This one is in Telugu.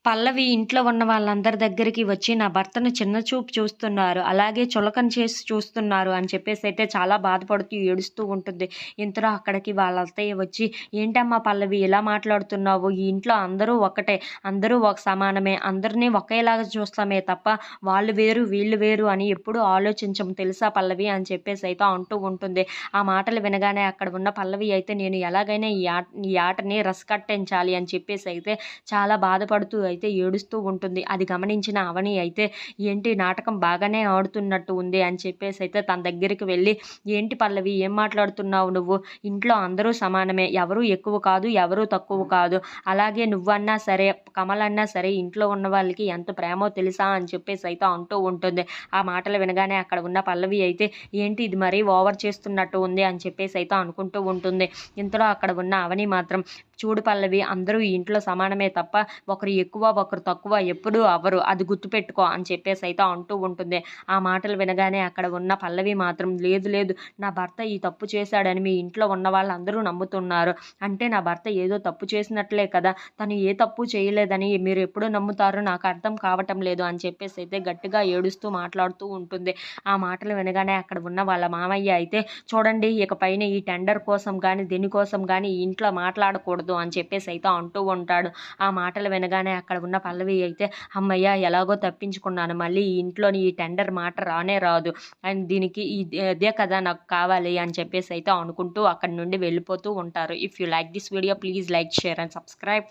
పల్లవి ఇంట్లో ఉన్న వాళ్ళందరి దగ్గరికి వచ్చి నా భర్తను చిన్న చూపు చూస్తున్నారు. అలాగే చులకన చేసి చూస్తున్నారు అని చెప్పేసైతే చాలా బాధపడుతూ ఏడుస్తూ ఉంటుంది. ఇంతలో అక్కడికి వాళ్ళ అత్తయ్య వచ్చి, "ఏంటమ్మా పల్లవి ఇలా మాట్లాడుతున్నావు? ఈ ఇంట్లో అందరూ ఒక్కటే. అందరూ ఒక సమానమే. అందరిని ఒకేలాగా చూస్తామే తప్ప వాళ్ళు వేరు, వీళ్ళు వేరు అని ఎప్పుడూ ఆలోచించము తెలుసా పల్లవి" అని చెప్పేసైతే అంటూ ఉంటుంది. ఆ మాటలు వినగానే అక్కడ ఉన్న పల్లవి అయితే నేను ఎలాగైనా ఈ ఆటని రసకట్టించాలి అని చెప్పేసైతే చాలా బాధపడుతూ అయితే ఏడుస్తూ ఉంటుంది. అది గమనించిన అవని అయితే, "ఏంటి నాటకం బాగానే ఆడుతున్నట్టు ఉంది" అని చెప్పేసైతే తన దగ్గరికి వెళ్ళి, "ఏంటి పల్లవి ఏం మాట్లాడుతున్నావు నువ్వు? ఇంట్లో అందరూ సమానమే. ఎవరు ఎక్కువ కాదు, ఎవరు తక్కువ కాదు. అలాగే నువ్వన్నా సరే, కమల్ అన్నా సరే ఇంట్లో ఉన్న వాళ్ళకి ఎంత ప్రేమో తెలుసా" అని చెప్పేసైతే అంటూ ఉంటుంది. ఆ మాటలు వినగానే అక్కడ ఉన్న పల్లవి అయితే, "ఏంటి ఇది మరీ ఓవర్ చేస్తున్నట్టు ఉంది" అని చెప్పేసైతే అనుకుంటూ ఉంటుంది. ఇంతలో అక్కడ ఉన్న అవని మాత్రం, "చూడు పల్లవి అందరూ ఈ ఇంట్లో సమానమే తప్ప ఒకరు ఎక్కువ, ఒకరు తక్కువ ఎప్పుడూ అవ్వరు. అది గుర్తుపెట్టుకో" అని చెప్పేసైతే అంటూ ఉంటుంది. ఆ మాటలు వినగానే అక్కడ ఉన్న పల్లవి మాత్రం, "లేదు లేదు నా భర్త ఈ తప్పు చేశాడని మీ ఇంట్లో ఉన్న వాళ్ళందరూ నమ్ముతున్నారు. అంటే నా భర్త ఏదో తప్పు చేసినట్లే కదా! తను ఏ తప్పు చేయలేదని మీరెప్పుడు నమ్ముతారో నాకు అర్థం కావటం లేదు" అని చెప్పేసైతే గట్టిగా ఏడుస్తూ మాట్లాడుతూ ఉంటుంది. ఆ మాటలు వినగానే అక్కడ ఉన్న వాళ్ళ మామయ్య అయితే, "చూడండి ఇకపైన ఈ టెండర్ కోసం గానీ, దేనికోసం గానీ ఈ ఇంట్లో మాట్లాడకూడదు" అని చెప్పేసైతే అంటూ ఉంటాడు. ఆ మాటలు వినగానే అక్కడ ఉన్న పల్లవి అయితే, "హమ్మయ్య! ఎలాగో తప్పించుకున్నాను. మళ్ళీ ఈ ఇంట్లోని ఈ టెండర్ మాట రానే రాదు. అండ్ దీనికి ఇదే కదా నాకు కావాలి" అని చెప్పేసైతే అనుకుంటూ అక్కడి నుండి వెళ్ళిపోతూ ఉంటారు. If you like this video please like, share and subscribe.